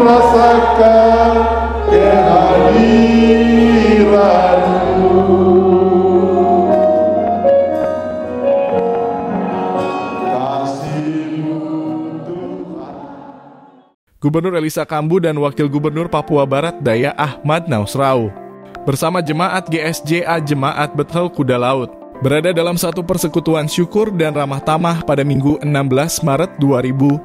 rasakan kehadiran-Mu. Kasih-Mu Tuhan. Gubernur Elisa Kambu dan Wakil Gubernur Papua Barat Daya Ahmad Nausrau bersama jemaat GSJA Jemaat Bethel Kuda Laut berada dalam satu persekutuan syukur dan ramah tamah pada Minggu 16 Maret 2025.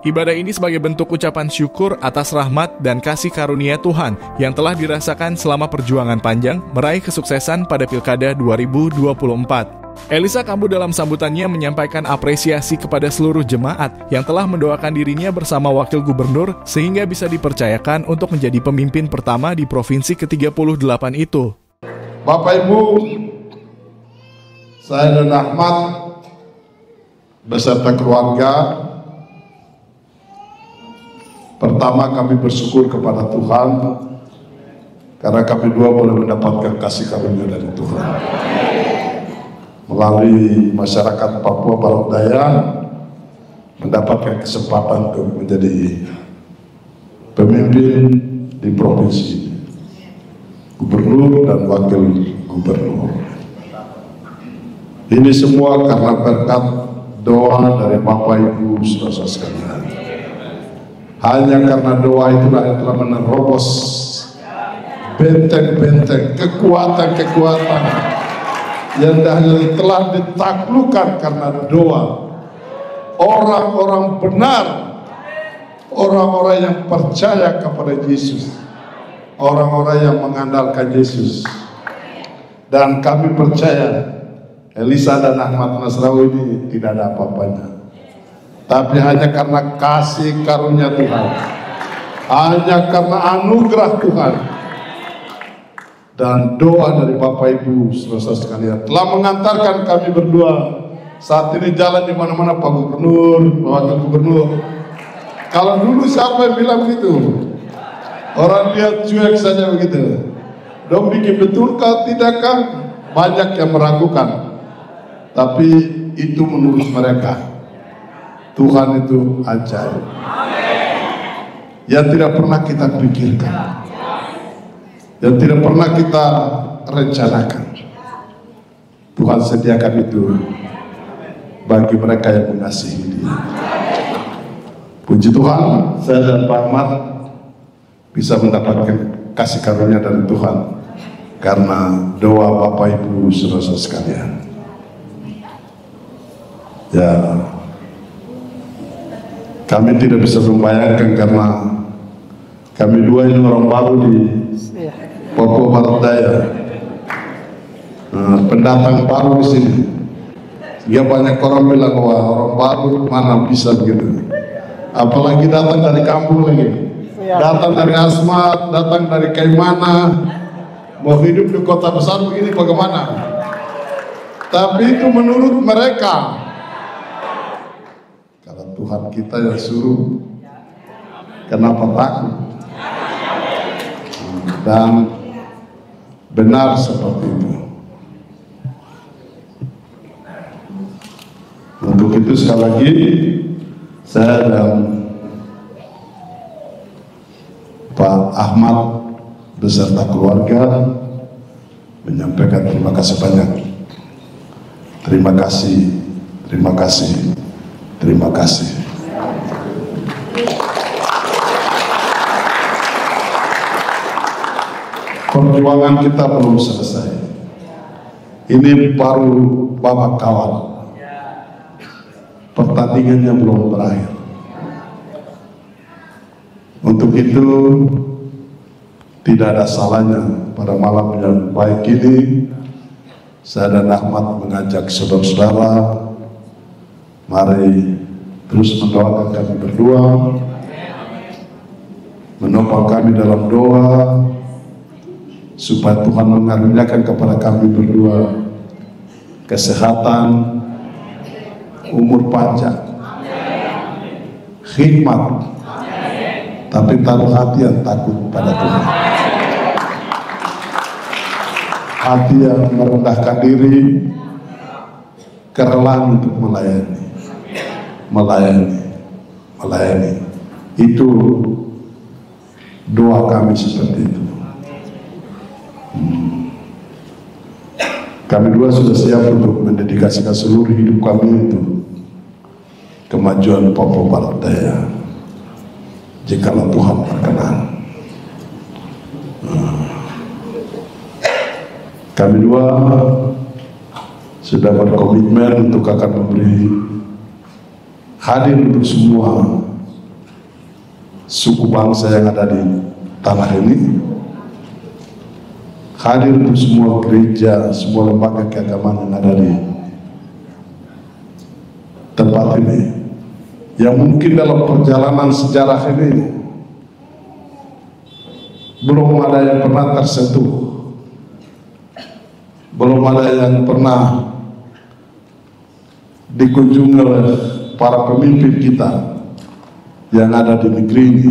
Ibadah ini sebagai bentuk ucapan syukur atas rahmat dan kasih karunia Tuhan yang telah dirasakan selama perjuangan panjang meraih kesuksesan pada Pilkada 2024. Elisa Kambu dalam sambutannya menyampaikan apresiasi kepada seluruh jemaat yang telah mendoakan dirinya bersama Wakil Gubernur sehingga bisa dipercayakan untuk menjadi pemimpin pertama di Provinsi ke-38 itu. Bapak Ibu, saya dan Ahmad beserta keluarga, pertama kami bersyukur kepada Tuhan karena kami dua boleh mendapatkan kasih karunia dari Tuhan. Melalui masyarakat Papua Barat Daya mendapatkan kesempatan untuk menjadi pemimpin di provinsi, gubernur dan wakil gubernur. Ini semua karena berkat doa dari Bapak Ibu saudara sekalian. Hanya karena doa itulah yang telah menerobos benteng-benteng, kekuatan-kekuatan yang telah ditaklukkan karena doa. Orang-orang benar, orang-orang yang percaya kepada Yesus, orang-orang yang mengandalkan Yesus. Dan kami percaya Elisa dan Ahmad Nausrau ini tidak ada apa-apanya, tapi hanya karena kasih karunia Tuhan, hanya karena anugerah Tuhan dan doa dari Bapak Ibu saudara sekalian telah mengantarkan kami berdua saat ini jalan di mana-mana. Pak Gubernur, Pak Wakil Gubernur, kalau dulu siapa yang bilang begitu? Orang lihat cuek saja begitu. Dong bikin betulkah tidakkah? Banyak yang meragukan. Tapi itu menurut mereka Tuhan itu ajaib, yang tidak pernah kita pikirkan, yang tidak pernah kita rencanakan. Tuhan sediakan itu bagi mereka yang mengasihi Dia. Puji Tuhan, saya dan Pak Ahmad bisa mendapatkan kasih karunia dari Tuhan karena doa Bapak Ibu saudara sekalian. Ya, kami tidak bisa membayangkan karena kami dua ini orang baru di Papua Barat Daya, pendatang baru di sini. Sehingga banyak orang bilang, wah orang baru mana bisa begitu. Apalagi datang dari kampung lagi, datang dari Asmat, datang dari Kaimana, mau hidup di kota besar begini bagaimana? Tapi itu menurut mereka. Tuhan kita yang suruh, kenapa takut? Dan benar seperti itu. Untuk itu sekali lagi saya dan Pak Ahmad beserta keluarga menyampaikan terima kasih banyak. Terima kasih, terima kasih. Terima kasih. Perjuangan kita belum selesai. Ini baru babak awal. Pertandingannya belum berakhir. Untuk itu tidak ada salahnya pada malam yang baik ini saya dan Ahmad mengajak saudara-saudara, mari terus mendoakan kami berdua, menopang kami dalam doa, supaya Tuhan mengaruniakan kepada kami berdua kesehatan, umur panjang, hikmat, tapi taruh hati yang takut pada Tuhan, hati yang merendahkan diri, kerelaan untuk melayani, Itu doa kami seperti itu. Kami dua sudah siap untuk mendedikasikan seluruh hidup kami untuk kemajuan Papua Barat Daya, jikalau Tuhan berkenan. Kami dua sudah berkomitmen untuk akan memberi hadir untuk semua suku bangsa yang ada di tanah ini, hadir untuk semua gereja, semua lembaga keagamaan yang ada di tempat ini, yang mungkin dalam perjalanan sejarah ini belum ada yang pernah tersentuh, belum ada yang pernah dikunjungi oleh para pemimpin kita yang ada di negeri ini.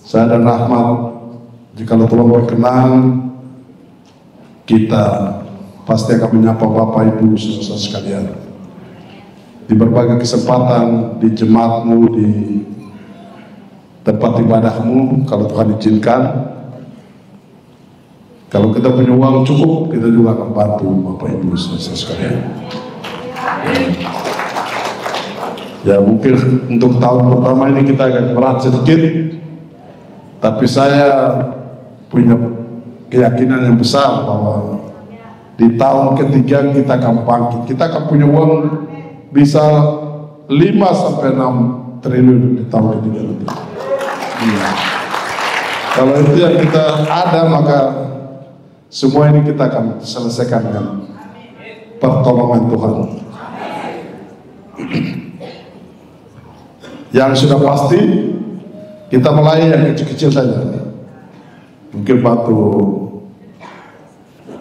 Saya dan Ahmad, jika Tuhan berkenan, kita pasti akan menyapa Bapak Ibu saudara sekalian di berbagai kesempatan, di jemaatmu, di tempat ibadahmu, kalau Tuhan izinkan. Kalau kita punya uang cukup, kita juga akan bantu Bapak Ibu saudara sekalian. Ya mungkin untuk tahun pertama ini kita agak berat sedikit, tapi saya punya keyakinan yang besar bahwa di tahun ketiga kita akan bangkit. Kita akan punya uang bisa 5 sampai 6 triliun di tahun ketiga nanti. Kalau itu yang kita ada, maka semua ini kita akan selesaikan dengan pertolongan Tuhan. Yang sudah pasti kita mulai yang kecil-kecil saja. Mungkin bantu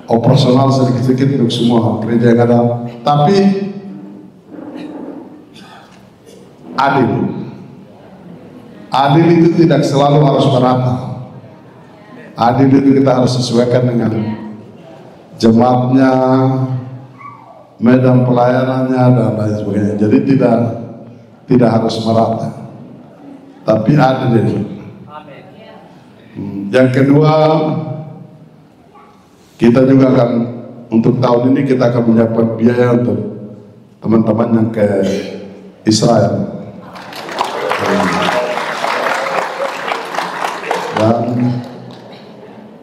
operasional sedikit-sedikit untuk semua gereja yang ada, tapi adil. Adil itu tidak selalu harus merata. Adil itu kita harus sesuaikan dengan jemaatnya, medan pelayanannya dan lain sebagainya. Jadi tidak harus merata, tapi adil. Yang kedua, kita juga akan untuk tahun ini kita akan menyiapkan biaya untuk teman-teman yang ke Israel.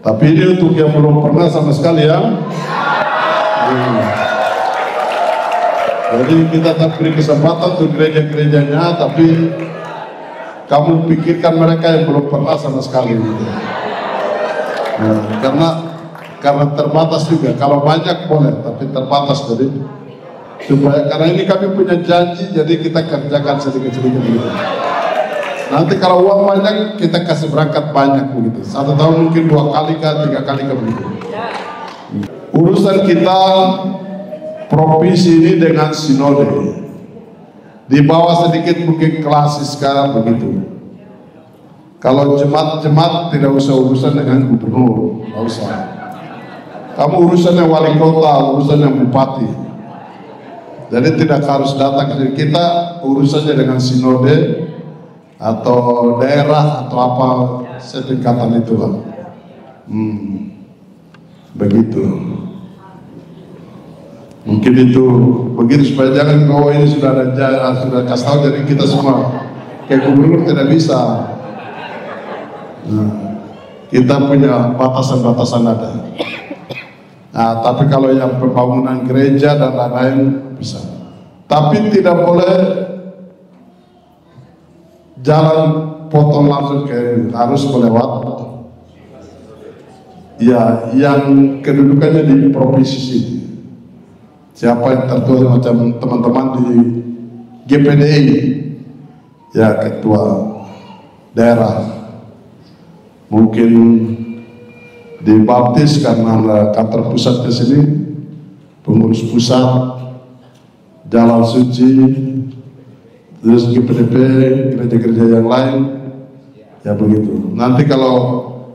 Tapi ini untuk yang belum pernah sama sekali ya. Jadi kita tak beri kesempatan untuk gereja-gerejanya, tapi kamu pikirkan mereka yang belum pernah sama sekali. Karena terbatas juga. Kalau banyak boleh, tapi terbatas. Jadi supaya, karena ini kami punya janji, jadi kita kerjakan sedikit-sedikit begitu. Nanti kalau uang banyak, kita kasih berangkat banyak begitu. 1 tahun mungkin 2 kali kah, 3 kali kah begitu. Urusan kita provinsi ini dengan sinode, di bawah sedikit mungkin klasiska begitu. Kalau jemaat tidak usah urusan dengan gubernur, tidak usah. Kamu urusannya wali kota, urusannya bupati. Jadi tidak harus datang ke kita, urusannya dengan sinode atau daerah atau apa setingkatan itu lah. Begitu. Mungkin itu begitu supaya jangan bahwa ini sudah kasih tahu, jadi kita semua kayak gubernur tidak bisa. Kita punya batasan-batasan ada. Nah, tapi kalau yang pembangunan gereja dan lain-lain bisa. Tapi tidak boleh jalan potong langsung ke, harus melewat ya yang kedudukannya di provinsi sini. Siapa yang tertua macam teman-teman di GPDI, ya ketua daerah, mungkin di Baptis karena kantor pusat di sini, pengurus pusat, Jalan Suci, terus GPDP, gereja-gereja yang lain, ya begitu. Nanti kalau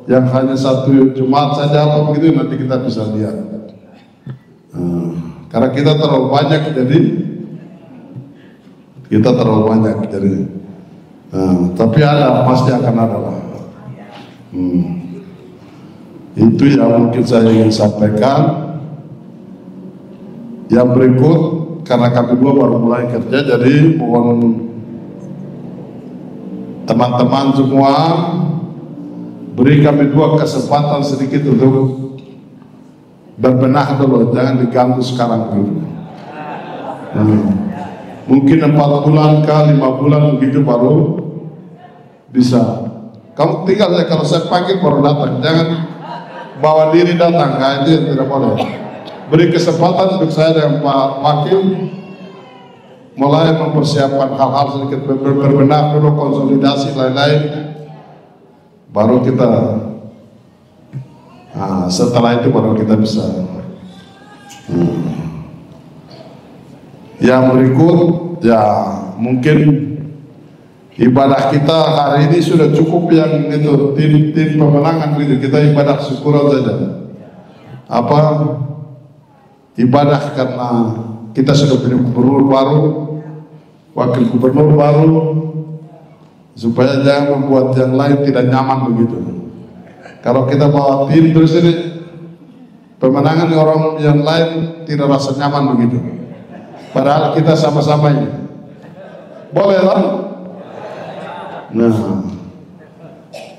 yang hanya satu jemaat saja apa begitu, nanti kita bisa lihat. Karena kita terlalu banyak, jadi Tapi ada, pasti akan ada lah. Itu yang mungkin saya ingin sampaikan. Yang berikut, karena kami dua baru mulai kerja, jadi mohon teman-teman semua beri kami dua kesempatan sedikit untuk berbenah dulu, jangan diganggu sekarang dulu. Mungkin 4 bulan ke 5 bulan begitu baru bisa. Kamu tinggal saja, kalau saya panggil baru datang, jangan bawa diri datang, itu yang tidak boleh. Beri kesempatan untuk saya dan Pak Wakil mulai mempersiapkan hal-hal sedikit, berbenah dulu, konsolidasi lain-lain, baru kita setelah itu baru kita bisa. Yang berikut, ya mungkin ibadah kita hari ini sudah cukup, yang itu tim pemenangan gitu, kita ibadah syukuran saja. Ibadah karena kita sudah punya gubernur baru, wakil gubernur baru, supaya jangan membuat yang lain tidak nyaman begitu. Kalau kita bawa tim terus ini, pemenangan orang yang lain tidak rasa nyaman begitu. Padahal kita sama-sama ini. Boleh lah. Nah,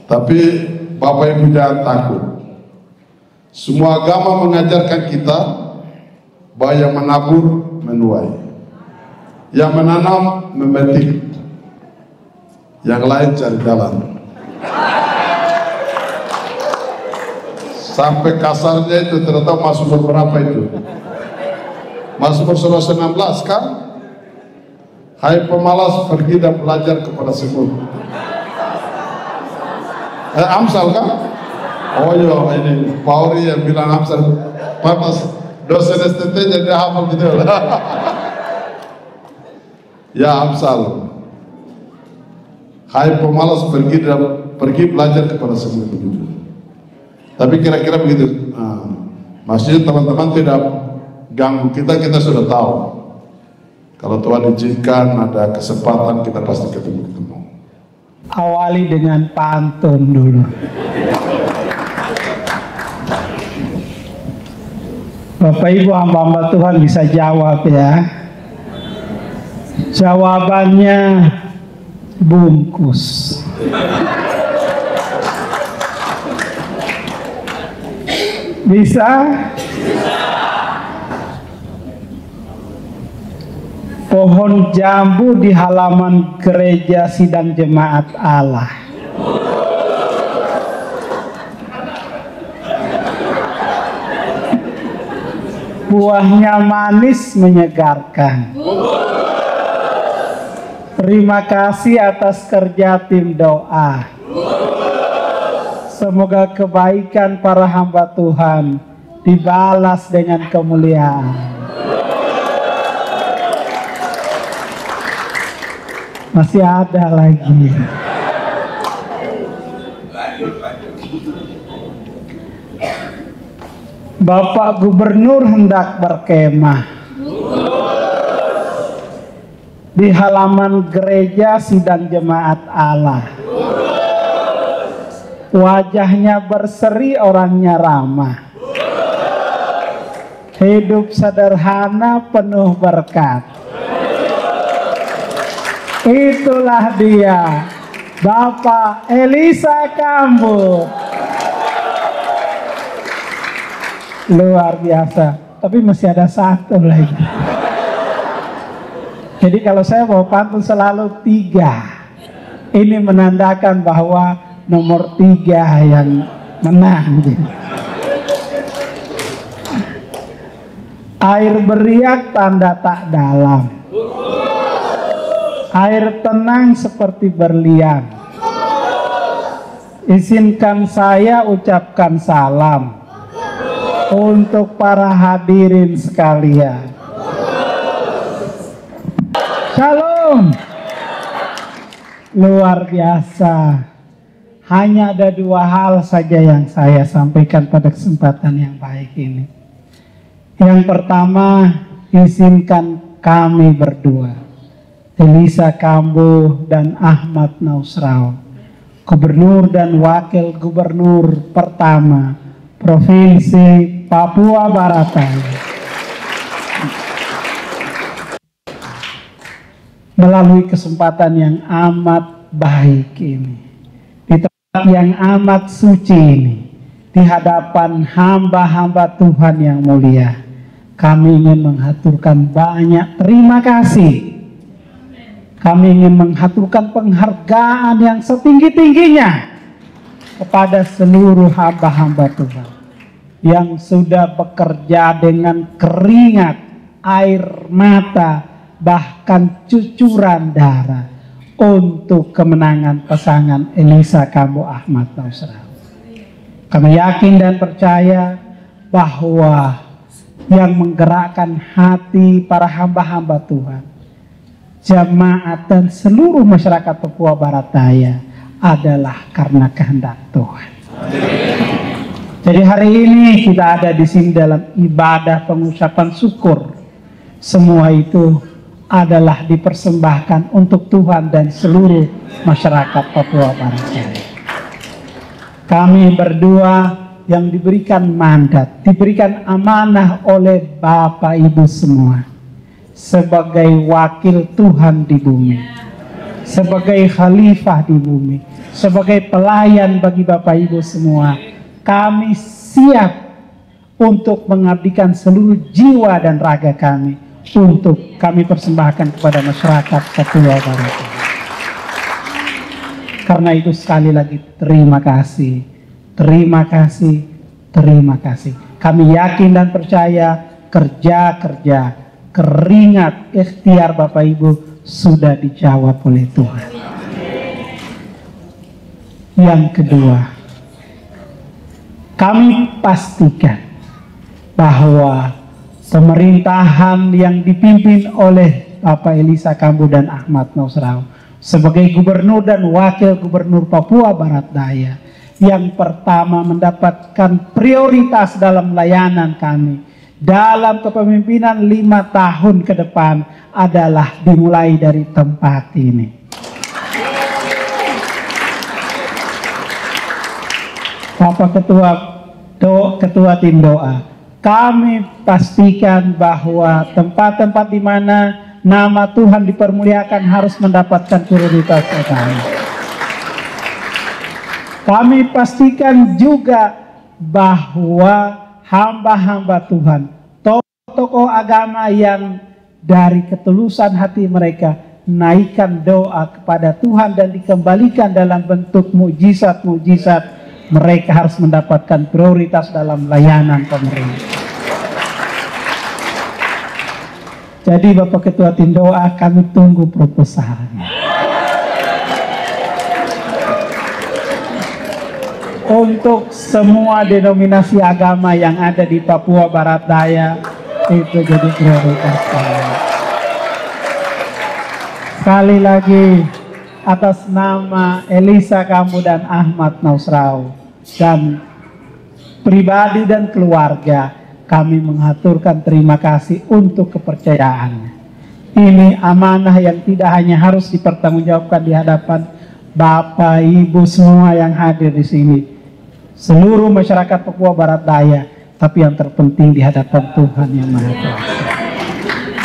tapi Bapak Ibu jangan takut. Semua agama mengajarkan kita bahwa yang menabur menuai, yang menanam memetik, yang lain cari jalan. Sampai kasarnya itu ternyata masuk berapa itu? Masuk surah 19 kan? Hai pemalas, pergi dan belajar kepada semut. Amsal kan? Oh iya, ini Pauri yang bilang Amsal. Pas dosen STT jadi hafal gitu. Ya Amsal. Hai pemalas, pergi belajar kepada semut begitu. Tapi kira-kira begitu. Maksudnya teman-teman tidak ganggu kita sudah tahu. Kalau Tuhan izinkan ada kesempatan, kita pasti ketemu. Awali dengan pantun dulu. Bapak Ibu hamba-hamba Tuhan bisa jawab ya. Jawabannya bungkus. Bisa? Pohon jambu di halaman gereja sidang jemaat Allah. Buahnya manis menyegarkan. Terima kasih atas kerja tim doa. Semoga kebaikan para hamba Tuhan dibalas dengan kemuliaan. Masih ada lagi. Bapak Gubernur hendak berkemah di halaman gereja sidang jemaat Allah. Wajahnya berseri, orangnya ramah. Hidup sederhana penuh berkat. Itulah dia, Bapak Elisa Kambu. Luar biasa. Tapi masih ada satu lagi. Jadi kalau saya mau pantun selalu 3. Ini menandakan bahwa nomor 3 yang menang. Air beriak tanda tak dalam. Air tenang seperti berlian. Izinkan saya ucapkan salam untuk para hadirin sekalian. Shalom. Luar biasa. Hanya ada 2 hal saja yang saya sampaikan pada kesempatan yang baik ini. Yang pertama, izinkan kami berdua Elisa Kambu dan Ahmad Nausrau, Gubernur dan Wakil Gubernur pertama Provinsi Papua Barat Daya. Melalui kesempatan yang amat baik ini, di tempat yang amat suci ini, di hadapan hamba-hamba Tuhan yang mulia, kami ingin mengaturkan banyak terima kasih. Kami ingin mengaturkan penghargaan yang setinggi-tingginya kepada seluruh hamba-hamba Tuhan yang sudah bekerja dengan keringat, air mata, bahkan cucuran darah untuk kemenangan pasangan Elisa Kambu Ahmad Nausrau. Kami yakin dan percaya bahwa yang menggerakkan hati para hamba-hamba Tuhan, jemaat dan seluruh masyarakat Papua Barat Daya adalah karena kehendak Tuhan. Jadi hari ini kita ada di sini dalam ibadah pengucapan syukur. Semua itu adalah dipersembahkan untuk Tuhan dan seluruh masyarakat Papua Barat Daya. Kami berdua yang diberikan mandat, diberikan amanah oleh Bapak Ibu semua sebagai wakil Tuhan di bumi, sebagai khalifah di bumi, sebagai pelayan bagi Bapak Ibu semua. Kami siap untuk mengabdikan seluruh jiwa dan raga kami untuk kami persembahkan kepada masyarakat Papua Barat. Karena itu sekali lagi terima kasih, terima kasih, terima kasih. Kami yakin dan percaya kerja-kerja, keringat, ikhtiar Bapak Ibu sudah dijawab oleh Tuhan. Yang kedua, kami pastikan bahwa pemerintahan yang dipimpin oleh Bapak Elisa Kambu dan Ahmad Nausrau sebagai gubernur dan wakil gubernur Papua Barat Daya yang pertama mendapatkan prioritas dalam layanan kami dalam kepemimpinan 5 tahun ke depan adalah dimulai dari tempat ini. Bapak Ketua Tim Doa, kami pastikan bahwa tempat-tempat di mana nama Tuhan dipermuliakan harus mendapatkan prioritas utama. Kami pastikan juga bahwa hamba-hamba Tuhan, tokoh agama yang dari ketulusan hati mereka naikkan doa kepada Tuhan dan dikembalikan dalam bentuk mukjizat-mukjizat, mereka harus mendapatkan prioritas dalam layanan pemerintah. Jadi Bapak Ketua Tim Doa, kami tunggu proposalnya. Untuk semua denominasi agama yang ada di Papua Barat Daya, itu jadi prioritas kami. Sekali lagi, atas nama Elisa Kambu dan Ahmad Nausrau dan pribadi dan keluarga, kami mengaturkan terima kasih untuk kepercayaannya. Ini amanah yang tidak hanya harus dipertanggungjawabkan di hadapan Bapak Ibu semua yang hadir di sini, seluruh masyarakat Papua Barat Daya, tapi yang terpenting di hadapan Tuhan yang Maha Kuasa.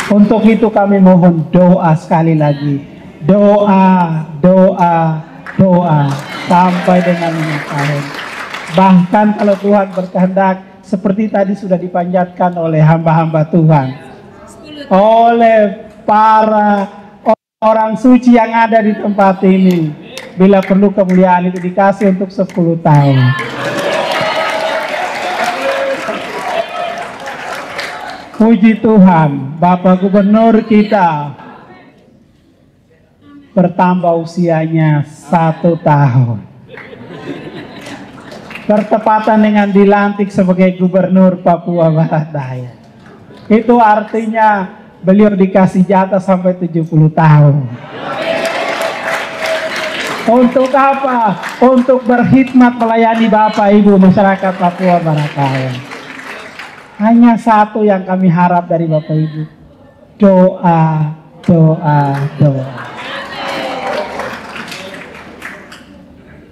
Untuk itu kami mohon doa sekali lagi, doa, doa, doa sampai dengan 5 tahun. Bahkan kalau Tuhan berkehendak, seperti tadi sudah dipanjatkan oleh hamba-hamba Tuhan, oleh para orang suci yang ada di tempat ini, bila perlu kemuliaan itu dikasih untuk 10 tahun. Puji Tuhan, Bapak Gubernur kita bertambah usianya 1 tahun. Bertepatan dengan dilantik sebagai Gubernur Papua Barat Daya. Itu artinya beliau dikasih jatah sampai 70 tahun. Untuk apa? Untuk berkhidmat melayani Bapak Ibu masyarakat Papua Barat Daya. Hanya satu yang kami harap dari Bapak Ibu, doa, doa.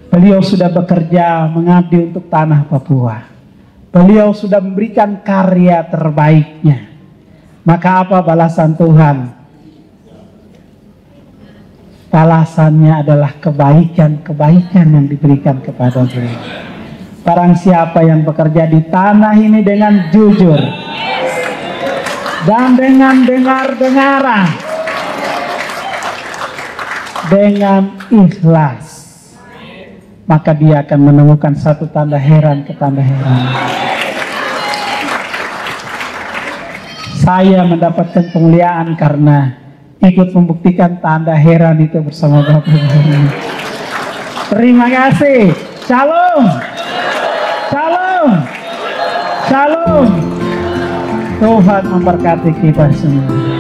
Beliau sudah bekerja mengabdi untuk tanah Papua. Beliau sudah memberikan karya terbaiknya. Maka apa balasan Tuhan? Balasannya adalah kebaikan-kebaikan yang diberikan kepada beliau. Barang siapa yang bekerja di tanah ini dengan jujur dan dengan dengar-dengaran, dengan ikhlas, maka dia akan menemukan satu tanda heran ke tanda heran. Saya mendapatkan kemuliaan karena ikut membuktikan tanda heran itu bersama Bapak Ibu. Terima kasih. Shalom. Shalom. Shalom. Tuhan memberkati kita semua.